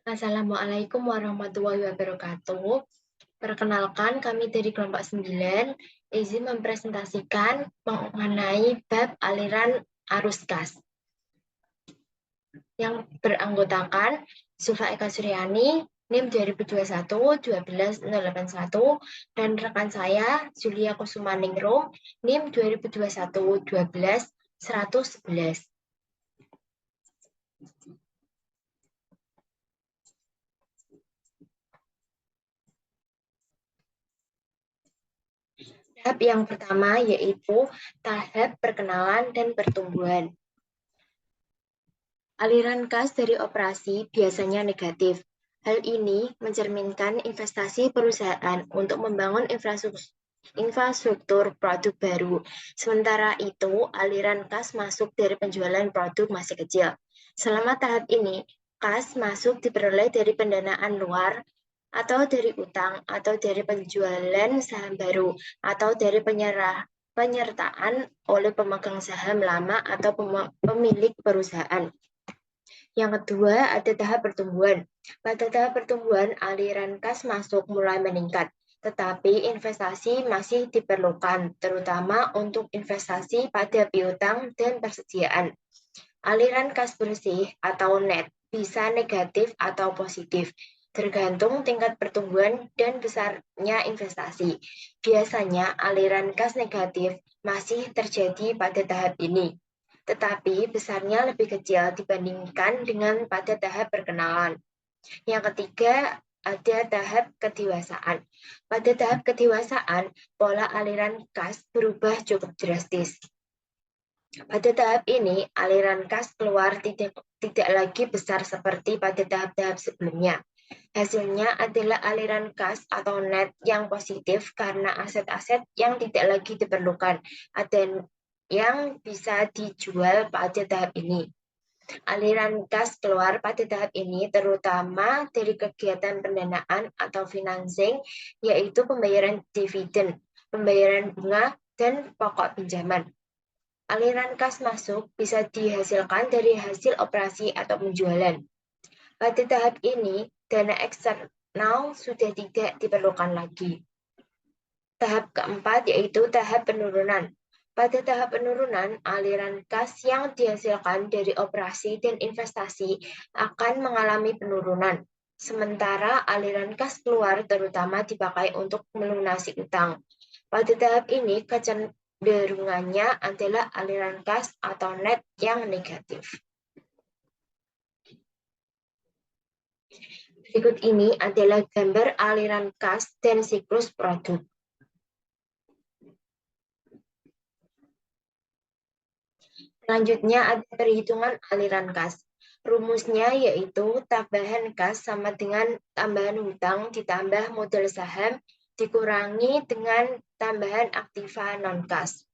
Assalamualaikum warahmatullahi wabarakatuh. Perkenalkan, kami dari kelompok 9 izin mempresentasikan mengenai bab aliran arus gas yang beranggotakan Zulfa Eka Suryani, NIM 2021-12081, dan rekan saya, Julia Kusumaningrum, NIM 2021-12-111. Tahap yang pertama yaitu tahap perkenalan dan pertumbuhan. Aliran kas dari operasi biasanya negatif. Hal ini mencerminkan investasi perusahaan untuk membangun infrastruktur produk baru. Sementara itu, aliran kas masuk dari penjualan produk masih kecil. Selama tahap ini, kas masuk diperoleh dari pendanaan luar atau dari utang atau dari penjualan saham baru atau dari penyertaan oleh pemegang saham lama atau pemilik perusahaan. Yang kedua, ada tahap pertumbuhan. Pada tahap pertumbuhan, aliran kas masuk mulai meningkat, tetapi investasi masih diperlukan, terutama untuk investasi pada piutang dan persediaan. Aliran kas bersih atau net bisa negatif atau positif, tergantung tingkat pertumbuhan dan besarnya investasi. Biasanya aliran kas negatif masih terjadi pada tahap ini, tetapi besarnya lebih kecil dibandingkan dengan pada tahap perkenalan. Yang ketiga, ada tahap kedewasaan. Pada tahap kedewasaan, pola aliran kas berubah cukup drastis. Pada tahap ini, aliran kas keluar tidak lagi besar seperti pada tahap-tahap sebelumnya. Hasilnya adalah aliran kas atau net yang positif karena aset-aset yang tidak lagi diperlukan ada yang bisa dijual pada tahap ini. Aliran kas keluar pada tahap ini terutama dari kegiatan pendanaan atau financing, yaitu pembayaran dividen, pembayaran bunga, dan pokok pinjaman. Aliran kas masuk bisa dihasilkan dari hasil operasi atau penjualan. Pada tahap ini, dana eksternal sudah tidak diperlukan lagi. Tahap keempat yaitu tahap penurunan. Pada tahap penurunan, aliran kas yang dihasilkan dari operasi dan investasi akan mengalami penurunan. Sementara aliran kas keluar terutama dipakai untuk melunasi utang. Pada tahap ini, kecenderungannya adalah aliran kas atau net yang negatif. Berikut ini adalah gambar aliran kas dan siklus produk. Selanjutnya ada perhitungan aliran kas. Rumusnya yaitu tambahan kas sama dengan tambahan hutang ditambah modal saham dikurangi dengan tambahan aktiva non-kas.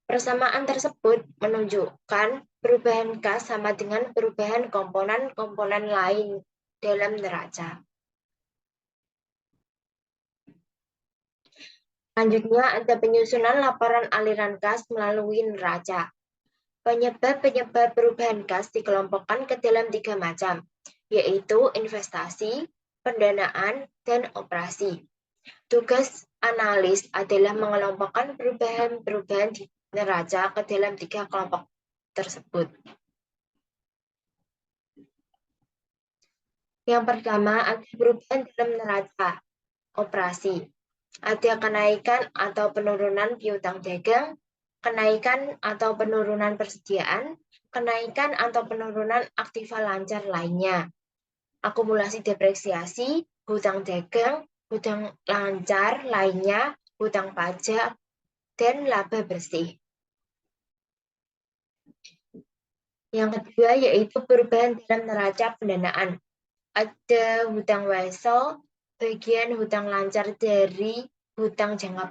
Persamaan tersebut menunjukkan perubahan kas sama dengan perubahan komponen-komponen lain dalam neraca. Selanjutnya ada penyusunan laporan aliran kas melalui neraca. Penyebab-penyebab perubahan kas dikelompokkan ke dalam 3 macam, yaitu investasi, pendanaan, dan operasi. Tugas analis adalah mengelompokkan perubahan-perubahan di neraca ke dalam 3 kelompok tersebut. Yang pertama, ada perubahan dalam neraca operasi. Ada kenaikan atau penurunan piutang dagang, kenaikan atau penurunan persediaan, kenaikan atau penurunan aktiva lancar lainnya, akumulasi depresiasi, hutang dagang, hutang lancar lainnya, hutang pajak, dan laba bersih. Yang kedua yaitu perubahan dalam neraca pendanaan. Ada hutang wesel, bagian hutang lancar dari hutang jangka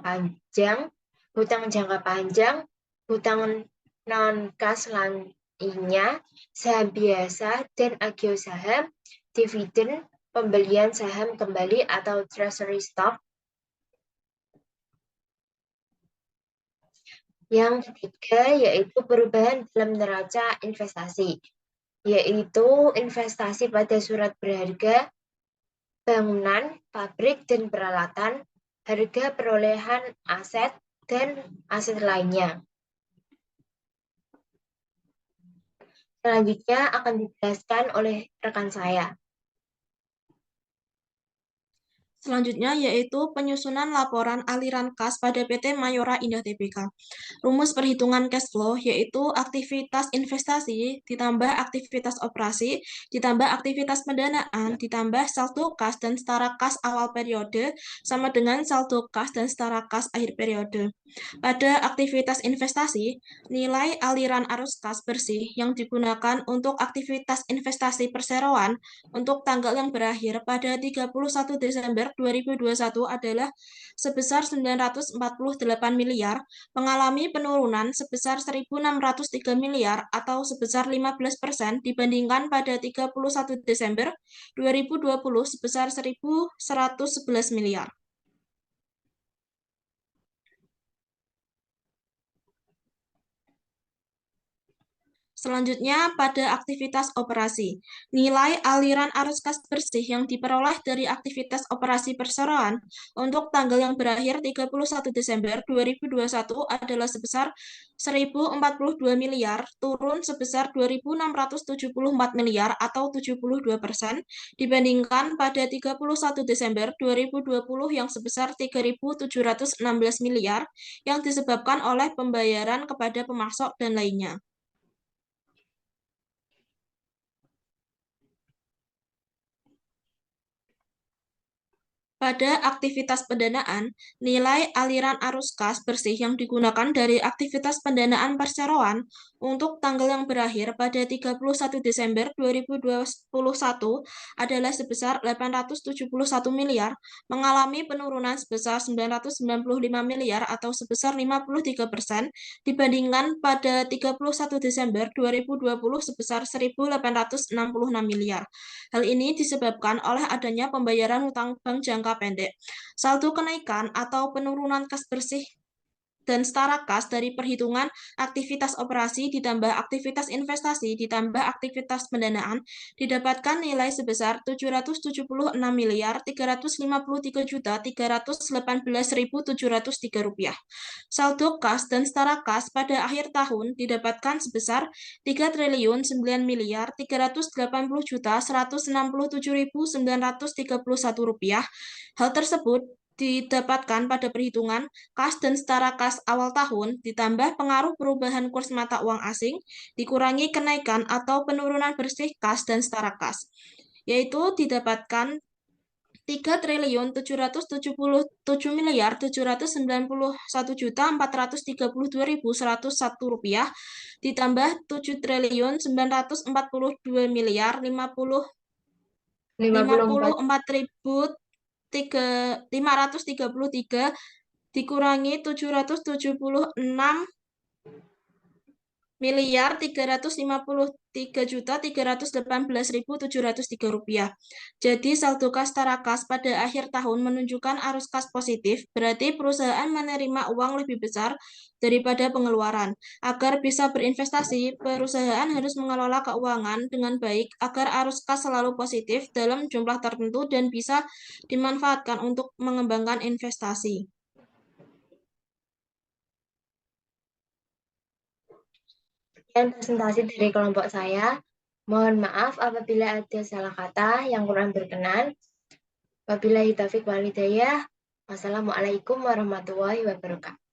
panjang, hutang non-kas lainnya, saham biasa dan agio saham, dividen, pembelian saham kembali atau treasury stock. Yang ketiga yaitu perubahan dalam neraca investasi. yaitu investasi pada surat berharga, bangunan, pabrik, dan peralatan, harga perolehan aset, dan aset lainnya. Selanjutnya akan dijelaskan oleh rekan saya. Selanjutnya yaitu penyusunan laporan aliran kas pada PT Mayora Indah Tbk. Rumus perhitungan cash flow yaitu aktivitas investasi ditambah aktivitas operasi ditambah aktivitas pendanaan ditambah saldo kas dan setara kas awal periode sama dengan saldo kas dan setara kas akhir periode. Pada aktivitas investasi, nilai aliran arus kas bersih yang digunakan untuk aktivitas investasi perseroan untuk tanggal yang berakhir pada 31 Desember 2021 adalah sebesar 948 miliar, mengalami penurunan sebesar 1.603 miliar atau sebesar 15% dibandingkan pada 31 Desember 2020 sebesar 1.111 miliar. Selanjutnya, pada aktivitas operasi, nilai aliran arus kas bersih yang diperoleh dari aktivitas operasi perseroan untuk tanggal yang berakhir 31 Desember 2021 adalah sebesar 1.042 miliar, turun sebesar 2.674 miliar atau 72% dibandingkan pada 31 Desember 2020 yang sebesar 3.716 miliar yang disebabkan oleh pembayaran kepada pemasok dan lainnya. Pada aktivitas pendanaan, nilai aliran arus kas bersih yang digunakan dari aktivitas pendanaan perseroan untuk tanggal yang berakhir pada 31 Desember 2021 adalah sebesar 871 miliar, mengalami penurunan sebesar 995 miliar atau sebesar 53% dibandingkan pada 31 Desember 2020 sebesar 1.866 miliar. Hal ini disebabkan oleh adanya pembayaran hutang bank jangka pendek. Saldo kenaikan atau penurunan kas bersih dan setara kas dari perhitungan aktivitas operasi ditambah aktivitas investasi ditambah aktivitas pendanaan didapatkan nilai sebesar 776 miliar 353 juta 318.703 rupiah. Saldo kas dan setara kas pada akhir tahun didapatkan sebesar 3 triliun 9 miliar 380 juta 167.931 rupiah. Hal tersebut didapatkan pada perhitungan kas dan setara kas awal tahun ditambah pengaruh perubahan kurs mata uang asing dikurangi kenaikan atau penurunan bersih kas dan setara kas, yaitu didapatkan 3 triliun 777 miliar 791 juta 432.101 rupiah ditambah 7 triliun 942 miliar 54 534 dikurangi 776 miliar 353 juta 318.703 rupiah. Jadi saldo kas setara kas pada akhir tahun menunjukkan arus kas positif, berarti perusahaan menerima uang lebih besar daripada pengeluaran. Agar bisa berinvestasi, perusahaan harus mengelola keuangan dengan baik agar arus kas selalu positif dalam jumlah tertentu dan bisa dimanfaatkan untuk mengembangkan investasi. Sekian presentasi dari kelompok saya. Mohon maaf apabila ada salah kata yang kurang berkenan. Wabillahi taufiq wal hidayah. Wassalamualaikum warahmatullahi wabarakatuh.